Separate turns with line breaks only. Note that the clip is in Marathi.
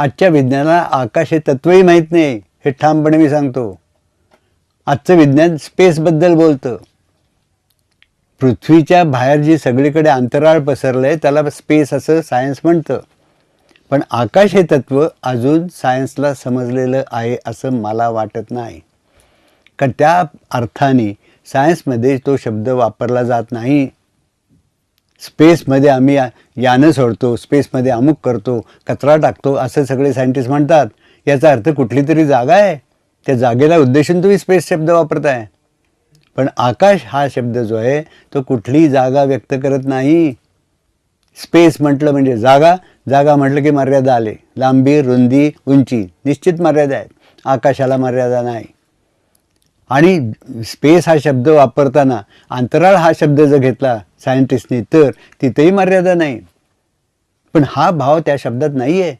आजच्या विज्ञानाला आकाश हे तत्वही माहीत नाही, हे ठामपणे मी सांगतो. आजचं विज्ञान स्पेसबद्दल बोलतं. पृथ्वीच्या बाहेर जी सगळीकडे अंतराळ पसरलं आहे त्याला स्पेस असं सायन्स म्हणतं. पण आकाश हे तत्व अजून सायन्सला समजलेलं आहे असं मला वाटत नाही. कारण त्या अर्थाने सायन्समध्ये तो शब्द वापरला जात नाही. स्पेसमध्ये आम्ही यानं सोडतो, स्पेसमध्ये अमुक करतो, कचरा टाकतो असं सगळे सायंटिस्ट म्हणतात. याचा अर्थ कुठली तरी जागा आहे, त्या जागेला उद्देशून तुम्ही स्पेस शब्द वापरताय. पण आकाश हा शब्द जो आहे तो कुठलीही जागा व्यक्त करत नाही. स्पेस म्हटलं म्हणजे जागा, जागा म्हटलं की मर्यादा आले. लांबी, रुंदी, उंची निश्चित मर्यादा आहेत. आकाशाला मर्यादा नाही. आणि स्पेस हा शब्द वापरताना अंतराळ हा शब्द जर घेतला सायंटिस्टनी तर तिथेही मर्यादा नाही. पण हा भाव त्या शब्दात नाही आहे.